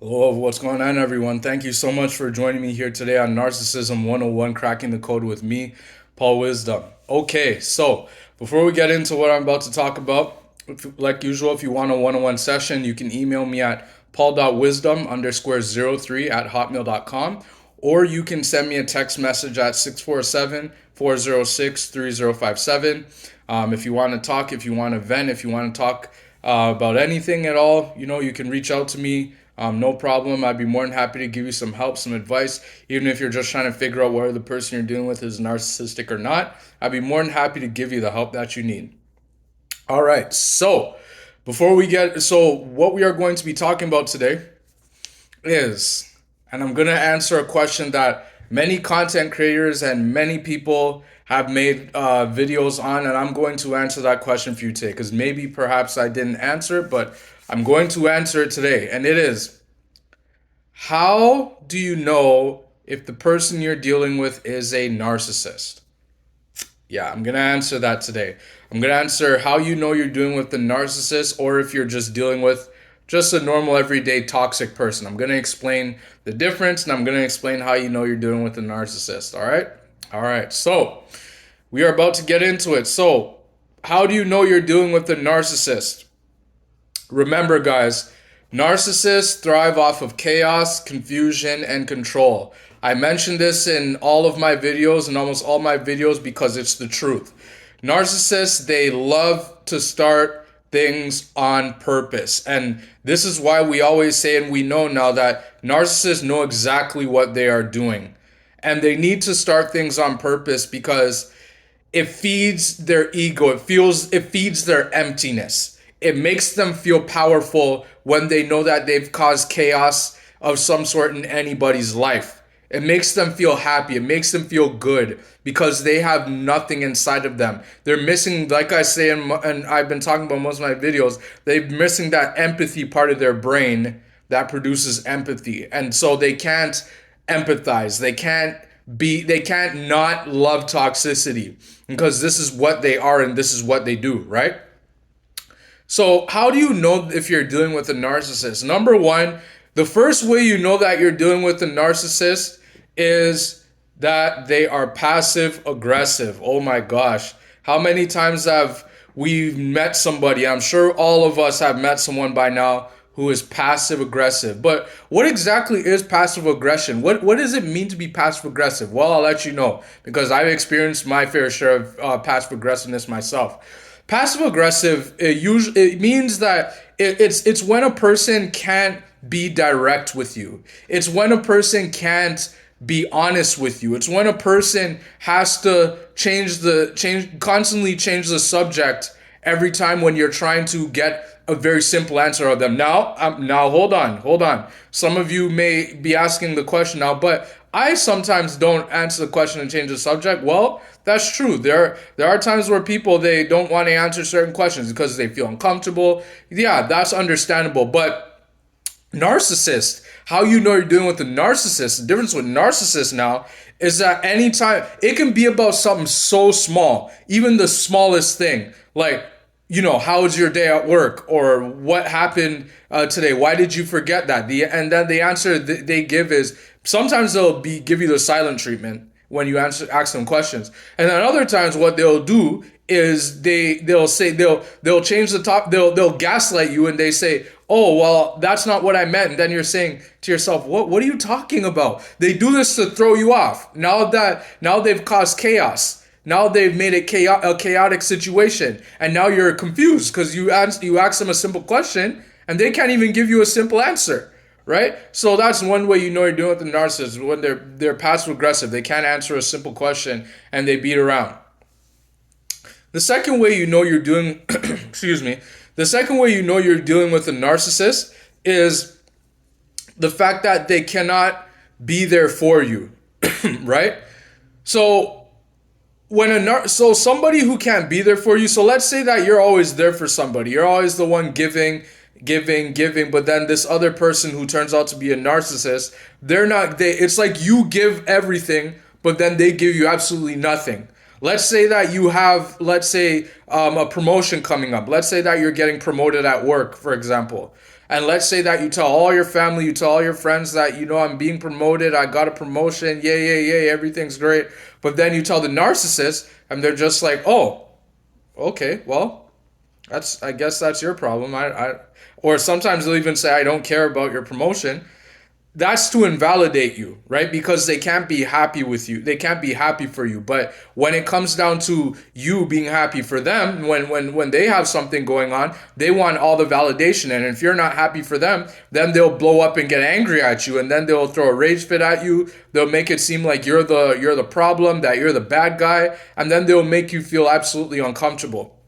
Hello, what's going on, everyone? Thank you so much for joining me here today on Narcissism 101, Cracking the Code with me, Paul Wisdom. Okay, so before we get into what I'm about to talk about, like usual, if you want a one-on-one session, you can email me at paul.wisdom_03 at hotmail.com, or you can send me a text message at 647-406-3057. If you want to talk, if you want to vent, if you want to talk about anything at all, you can reach out to me. No problem. I'd be more than happy to give you some help, some advice, even if you're just trying to figure out whether the person you're dealing with is narcissistic or not. I'd be more than happy to give you the help that you need. All right. So, what we are going to be talking about today is, and I'm going to answer a question that many content creators and many people have made videos on, and I'm going to answer that question for you today because maybe perhaps I didn't answer it, but I'm going to answer it today. And it is, how do you know if the person you're dealing with is a narcissist? Yeah, I'm going to answer that today. I'm going to answer how you know you're dealing with the narcissist or if you're just dealing with just a normal everyday toxic person. I'm going to explain the difference and I'm going to explain how you know you're dealing with a narcissist, all right? All right. So, we are about to get into it. So, how do you know you're dealing with a narcissist? Remember, guys, narcissists thrive off of chaos, confusion, and control. I mentioned this in all of my videos and almost all my videos because it's the truth. Narcissists, they love to start things on purpose. And this is why we always say, and we know now, that narcissists know exactly what they are doing. And they need to start things on purpose because it feeds their ego. It feeds their emptiness. It makes them feel powerful when they know that they've caused chaos of some sort in anybody's life. It makes them feel happy. It makes them feel good because they have nothing inside of them. They're missing, like I say, and I've been talking about most of my videos, they're missing that empathy part of their brain that produces empathy. And so they can't empathize. They can't not love toxicity because this is what they are and this is what they do, right? So, how do you know if you're dealing with a narcissist? Number one, the first way you know that you're dealing with a narcissist is that they are passive aggressive. Oh my gosh. How many times have we met somebody? I'm sure all of us have met someone by now who is passive aggressive. But what exactly is passive aggression? What does it mean to be passive aggressive? Well, I'll let you know because I've experienced my fair share of passive aggressiveness myself. Passive aggressive, it means that it's when a person can't be direct with you. It's when a person can't be honest with you. It's when a person has to constantly change the subject every time when you're trying to get a very simple answer of them. Now hold on. Some of you may be asking the question now, but I sometimes don't answer the question and change the subject. Well, that's true. There are times where people, they don't want to answer certain questions because they feel uncomfortable. Yeah, that's understandable. But narcissist, how you know you're dealing with a narcissist, the difference with narcissist now is that anytime it can be about something so small, even the smallest thing, like, how was your day at work, or what happened today? Why did you forget that? And then the answer they give is, sometimes give you the silent treatment when you ask them questions, and then other times what they'll do is they'll change the top, they'll gaslight you, and they say, oh, well, that's not what I meant. And then you're saying to yourself, what are you talking about? They do this to throw you off. Now they've caused chaos. Now they've made it a chaotic situation, and now you're confused because you ask them a simple question and they can't even give you a simple answer, right? So that's one way you know you're dealing with the narcissist, when they're passive aggressive. They can't answer a simple question and they beat around. The second way you know you're doing, excuse me, the second way you know you're dealing with a narcissist is the fact that they cannot be there for you, right? So so somebody who can't be there for you. So let's say that you're always there for somebody. You're always the one giving, but then this other person who turns out to be a narcissist, it's like you give everything, but then they give you absolutely nothing. Let's say that you have, a promotion coming up. Let's say that you're getting promoted at work, for example. And let's say that you tell all your family, you tell all your friends that, I'm being promoted, I got a promotion, yay, yay, yay, everything's great. But then you tell the narcissist, and they're just like, oh, okay, well, I guess that's your problem. Or sometimes they'll even say, I don't care about your promotion. That's to invalidate you, right? Because they can't be happy with you. They can't be happy for you. But when it comes down to you being happy for them, when they have something going on, they want all the validation. And if you're not happy for them, then they'll blow up and get angry at you, and then they'll throw a rage fit at you. They'll make it seem like you're the problem, that you're the bad guy, and then they'll make you feel absolutely uncomfortable,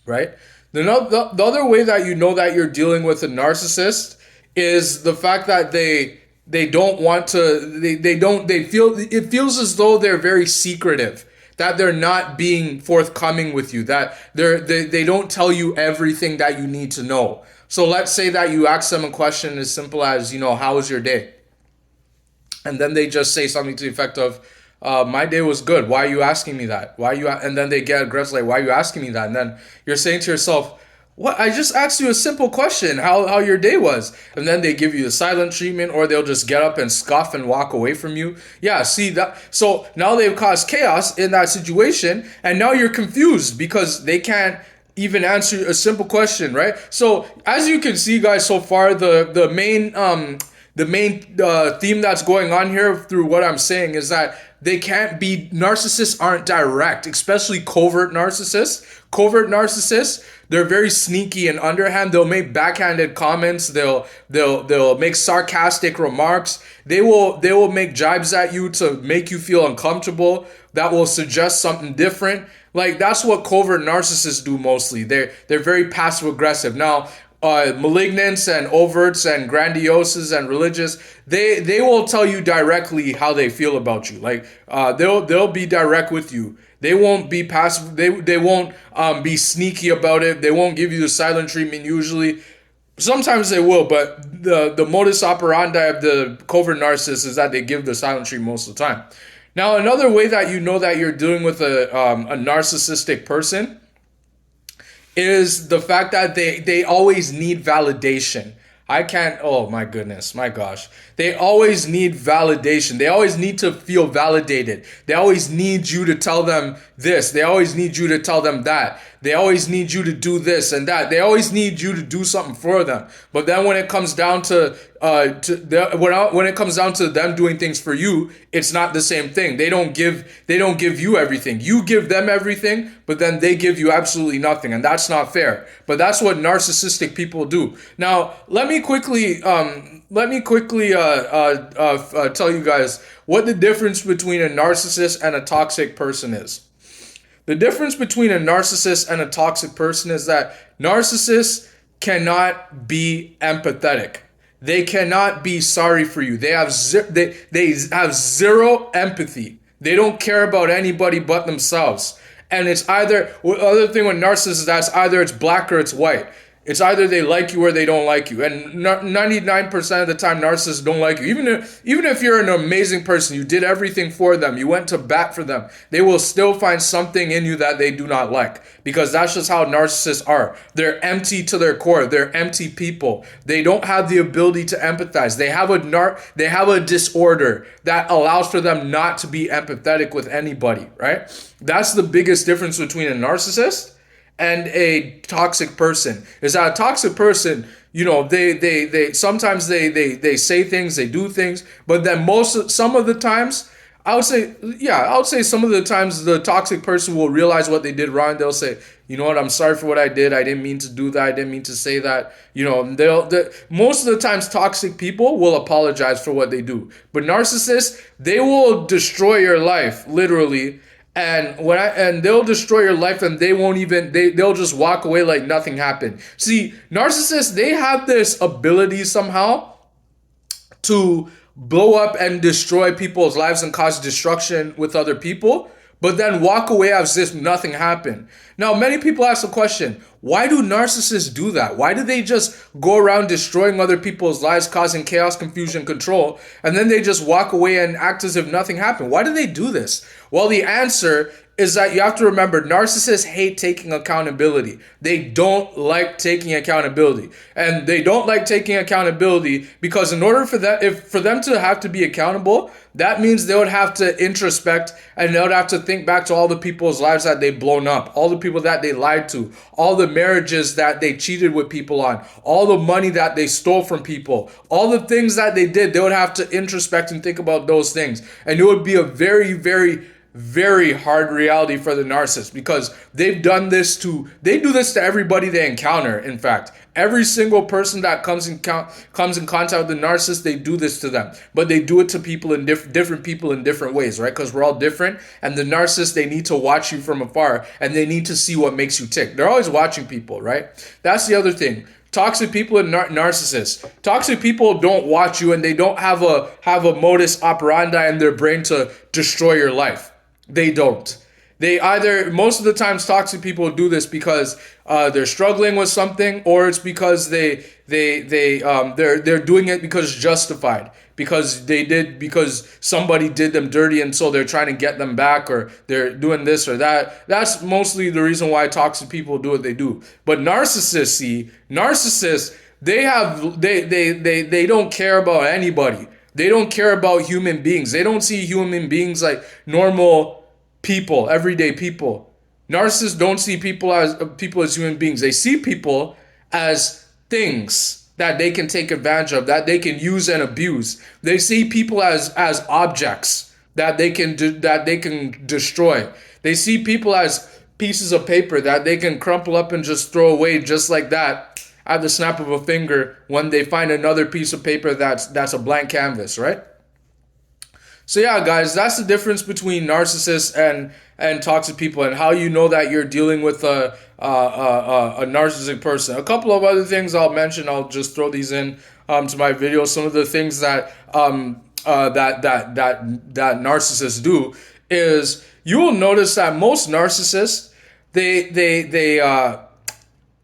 right? The other way that you know that you're dealing with a narcissist is the fact that they don't want to they feel it feels as though they're very secretive, that they're not being forthcoming with you, that they don't tell you everything that you need to know. So let's say that you ask them a question as simple as, how was your day? And then they just say something to the effect of, my day was good. Why are you asking me that? And then they get aggressive, like, why are you asking me that? And then you're saying to yourself, what? I just asked you a simple question, how your day was. And then they give you the silent treatment, or they'll just get up and scoff and walk away from you. Yeah, see that? So now they've caused chaos in that situation, and now you're confused because they can't even answer a simple question, right? So as you can see, guys, so far the main theme that's going on here through what I'm saying is that narcissists aren't direct, especially covert narcissists. Covert narcissists, they're very sneaky and underhand. They'll make backhanded comments. They'll make sarcastic remarks. They will make jibes at you to make you feel uncomfortable. That will suggest something different. Like, that's what covert narcissists do mostly. They're very passive aggressive. Now, malignants and overts and grandioses and religious, they will tell you directly how they feel about you. Like, they'll be direct with you. They won't be passive. They won't be sneaky about it. They won't give you the silent treatment usually. Sometimes they will, but the modus operandi of the covert narcissist is that they give the silent treatment most of the time. Now, another way that you know that you're dealing with a narcissistic person is the fact that they always need validation. Oh my goodness, my gosh. They always need validation. They always need to feel validated. They always need you to tell them this. They always need you to tell them that. They always need you to do this and that. They always need you to do something for them. But then when it comes down to when it comes down to them doing things for you, it's not the same thing. They don't give you everything. You give them everything, but then they give you absolutely nothing, and that's not fair. But that's what narcissistic people do. Now, let me quickly tell you guys what the difference between a narcissist and a toxic person is. The difference between a narcissist and a toxic person is that narcissists cannot be empathetic. They cannot be sorry for you. They have zero empathy. They don't care about anybody but themselves. And it's either, other thing with narcissists, that's either it's black or it's white. It's either they like you or they don't like you. And 99% of the time, narcissists don't like you. Even if you're an amazing person, you did everything for them, you went to bat for them, they will still find something in you that they do not like. Because that's just how narcissists are. They're empty to their core. They're empty people. They don't have the ability to empathize. They have a disorder that allows for them not to be empathetic with anybody, right? That's the biggest difference between a narcissist and a toxic person. Is that a toxic person, they sometimes they say things, they do things, but then some of the times, I would say some of the times the toxic person will realize what they did wrong. They'll say, you know what, I'm sorry for what I did. I didn't mean to do that. I didn't mean to say that. Most of the times toxic people will apologize for what they do. But narcissists, they will destroy your life, literally. And they'll destroy your life, and they'll just walk away like nothing happened. See, narcissists, they have this ability somehow to blow up and destroy people's lives and cause destruction with other people, but then walk away as if nothing happened. Now, many people ask the question, Why do narcissists do that? Why do they just go around destroying other people's lives, causing chaos, confusion, control, and then they just walk away and act as if nothing happened? Why do they do this? Well, the answer is that you have to remember narcissists hate taking accountability. They don't like taking accountability. And they don't like taking accountability because in order for that, if for them to have to be accountable, that means they would have to introspect and they would have to think back to all the people's lives that they've blown up, all the people that they lied to, all the marriages that they cheated with people on, all the money that they stole from people, all the things that they did. They would have to introspect and think about those things. And it would be a very, very, very hard reality for the narcissist because they do this to everybody they encounter. In fact, every single person that comes in contact with the narcissist, they do this to them, but they do it to people in different people in different ways, right? Because we're all different, and the narcissist, they need to watch you from afar and they need to see what makes you tick. They're always watching people, right? That's the other thing. Toxic people and narcissists. Toxic people don't watch you and they don't have a modus operandi in their brain to destroy your life. They don't. They either, most of the times toxic people do this because they're struggling with something, or it's because they're doing it because it's justified, because somebody did them dirty and so they're trying to get them back, or they're doing this or that. That's mostly the reason why toxic people do what they do. But narcissists, they don't care about anybody. They don't care about human beings. They don't see human beings like normal people, everyday people. Narcissists don't see people as human beings. They see people as things that they can take advantage of, that they can use and abuse. They see people as objects that they can destroy. They see people as pieces of paper that they can crumple up and just throw away just like that at the snap of a finger when they find another piece of paper that's a blank canvas, right? So yeah, guys, that's the difference between narcissists and toxic people, and how you know that you're dealing with a narcissistic person. A couple of other things I'll mention. I'll just throw these in to my video. Some of the things that that narcissists do is you will notice that most narcissists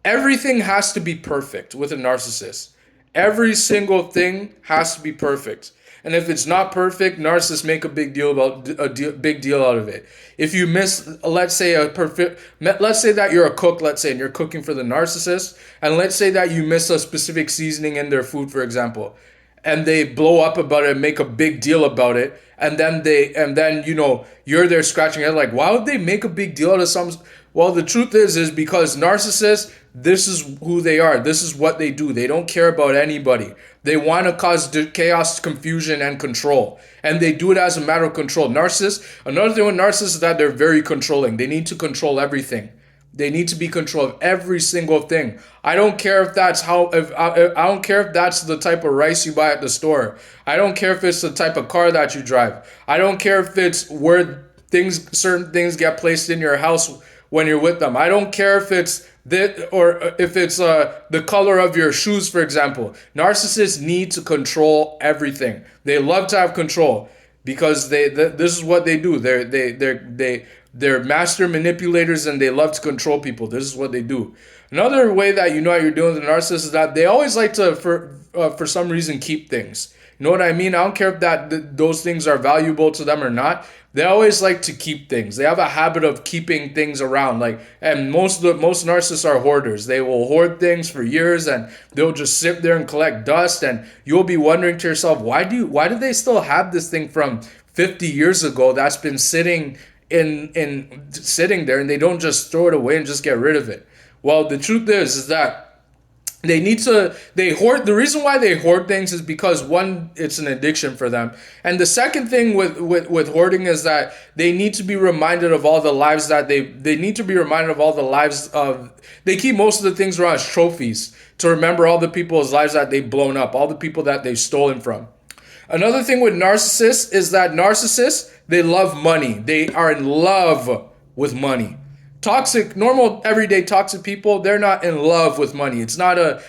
everything has to be perfect with a narcissist. Every single thing has to be perfect. And if it's not perfect, narcissists make a big deal out of it. If you miss, let's say that you're a cook, and you're cooking for the narcissist, and let's say that you miss a specific seasoning in their food, for example, and they blow up about it and make a big deal about it, and then you're there scratching your head like, why would they make a big deal out of some? Well, the truth is because narcissists, this is who they are. This is what they do. They don't care about anybody. They want to cause chaos, confusion, and control. And they do it as a matter of control. Narcissists, another thing with narcissists is that they're very controlling. They need to control everything. They need to be control of every single thing. I don't care if that's I don't care if that's the type of rice you buy at the store. I don't care if it's the type of car that you drive. I don't care if it's where certain things get placed in your house when you're with them. I don't care if it's the color of your shoes, for example. Narcissists need to control everything. They love to have control because this is what they do. They're master manipulators and they love to control people. This is what they do. Another way that you know you're dealing with a narcissist is that they always like to, for some reason, keep things. You know what I mean? I don't care if those things are valuable to them or not. They always like to keep things. They have a habit of keeping things around. And most narcissists are hoarders. They will hoard things for years and they'll just sit there and collect dust. And you'll be wondering to yourself, why do they still have this thing from 50 years ago that's been sitting sitting there, and they don't just throw it away and just get rid of it? Well, the truth is that they hoard. The reason why they hoard things is because, one, it's an addiction for them. And the second thing with hoarding is that they need to be reminded of all the lives that they need to be reminded of all the lives of, they keep most of the things around as trophies to remember all the people's lives that they've blown up, all the people that they've stolen from. Another thing with narcissists is that narcissists, they love money. They are in love with money. Normal, everyday toxic people, they're not in love with money. It's not a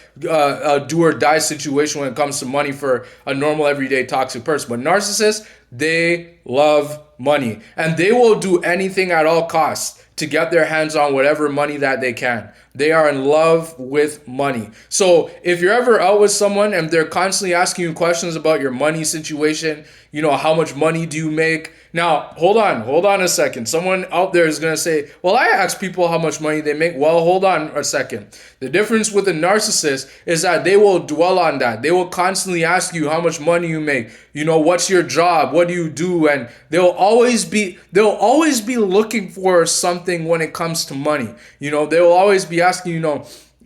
do or die situation when it comes to money for a normal, everyday toxic person. But narcissists, they love money. And they will do anything at all costs to get their hands on whatever money that they can. They are in love with money. So if you're ever out with someone and they're constantly asking you questions about your money situation, how much money do you make? Now, hold on a second. Someone out there is going to say, well, I ask people how much money they make. Well, hold on a second. The difference with a narcissist is that they will dwell on that. They will constantly ask you how much money you make. What's your job? What do you do? And they'll always be looking for something when it comes to money. They will always be asking,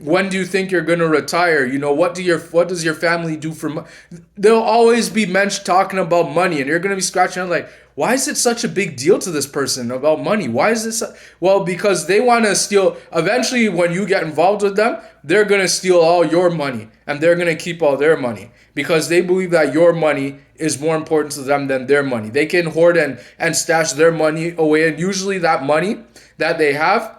when do you think you're going to retire? What does your family do for money? They'll always be talking about money, and you're going to be scratching out like, why is it such a big deal to this person about money? Why is this? Well, because they want to steal. Eventually, when you get involved with them, they're going to steal all your money, and they're going to keep all their money because they believe that your money is more important to them than their money. They can hoard and stash their money away, and usually that money that they have,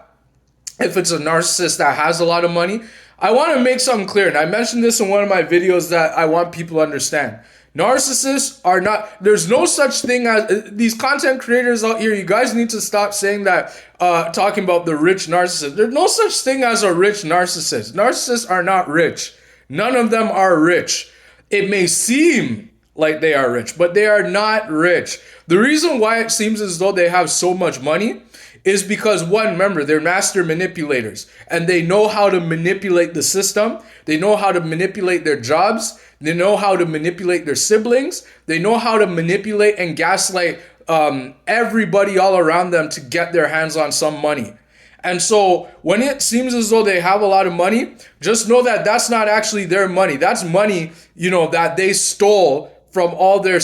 if it's a narcissist that has a lot of money, I want to make something clear, and I mentioned this in one of my videos that I want people to understand. Narcissists are not, there's no such thing as, these content creators out here, you guys need to stop saying that, talking about the rich narcissist. There's no such thing as a rich narcissist. Narcissists are not rich. None of them are rich. It may seem like they are rich, but they are not rich. The reason why it seems as though they have so much money is because, one, remember, they're master manipulators, and they know how to manipulate the system. They know how to manipulate their jobs. They know how to manipulate their siblings. They know how to manipulate and gaslight everybody all around them to get their hands on some money. And so when it seems as though they have a lot of money, just know that that's not actually their money. That's money, that they stole from all their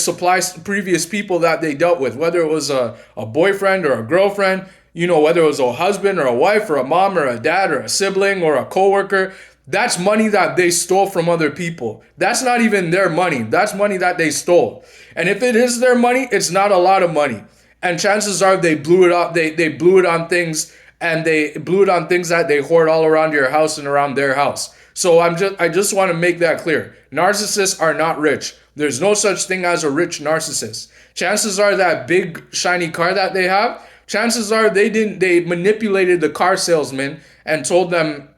previous people that they dealt with, whether it was a boyfriend or a girlfriend, whether it was a husband or a wife or a mom or a dad or a sibling or a coworker. That's money that they stole from other people. That's not even their money. That's money that they stole. And if it is their money, it's not a lot of money. And chances are they blew it up. They blew it on things, and they blew it on things that they hoard all around your house and around their house. So I just want to make that clear. Narcissists are not rich. There's no such thing as a rich narcissist. Chances are that big shiny car that they have, chances are they manipulated the car salesman and told them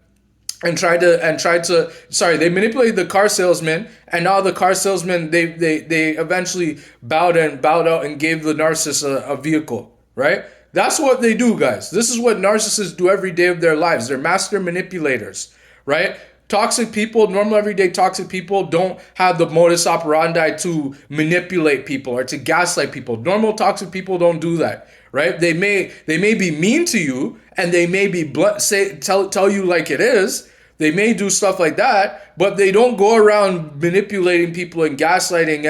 they manipulated the car salesman, and now the car salesman, they eventually bowed out and gave the narcissist a vehicle, right? That's what they do, guys. This is what narcissists do every day of their lives. They're master manipulators, right? Toxic people, normal everyday toxic people don't have the modus operandi to manipulate people or to gaslight people. Normal toxic people don't do that, right? They may be mean to you, and they may be tell you like it is. They may do stuff like that, but they don't go around manipulating people and gaslighting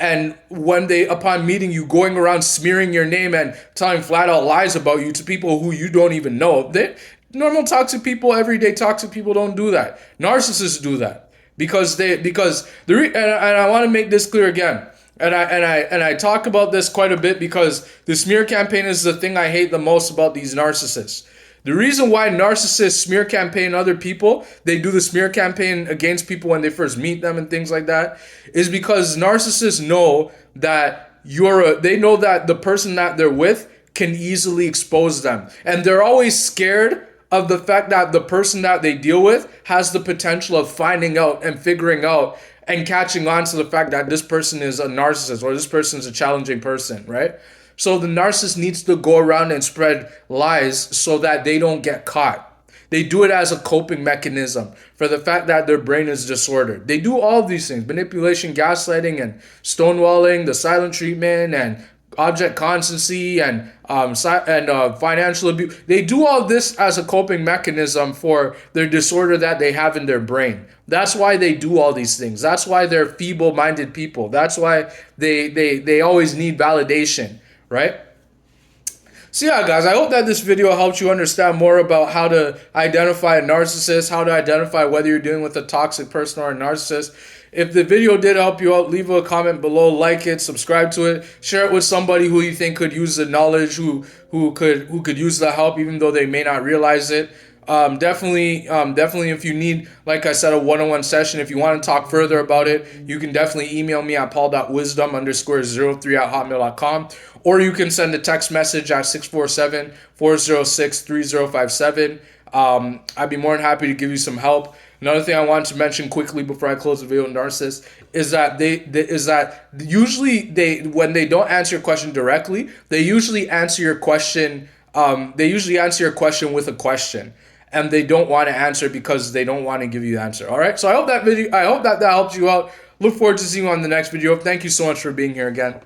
and when they, upon meeting you, going around smearing your name and telling flat out lies about you to people who you don't even know. Normal toxic people, everyday toxic people don't do that. Narcissists do that and I want to make this clear again. And I talk about this quite a bit because the smear campaign is the thing I hate the most about these narcissists. The reason why narcissists smear campaign other people, they do the smear campaign against people when they first meet them and things like that, is because narcissists know that they know that the person that they're with can easily expose them. And they're always scared of the fact that the person that they deal with has the potential of finding out and figuring out and catching on to the fact that this person is a narcissist or this person is a challenging person, right? So the narcissist needs to go around and spread lies so that they don't get caught. They do it as a coping mechanism for the fact that their brain is disordered. They do all of these things: manipulation, gaslighting, and stonewalling, the silent treatment, and object constancy, and financial abuse. They do all this as a coping mechanism for their disorder that they have in their brain. That's why they do all these things. That's why they're feeble-minded people. That's why they always need validation, right? So yeah, guys, I hope that this video helped you understand more about how to identify a narcissist, how to identify whether you're dealing with a toxic person or a narcissist. If the video did help you out, leave a comment below, like it, subscribe to it, share it with somebody who you think could use the knowledge, who could use the help, even though they may not realize it. Definitely, if you need, like I said, a one-on-one session, if you want to talk further about it, you can definitely email me at paul.wisdom_03@hotmail.com, or you can send a text message at 647-406-3057. I'd be more than happy to give you some help. Another thing I wanted to mention quickly before I close the video, narcissists, is that usually when they don't answer your question directly, they usually answer your question. They usually answer your question with a question, and they don't want to answer because they don't want to give you the answer. All right. So I hope that helps you out. Look forward to seeing you on the next video. Thank you so much for being here again.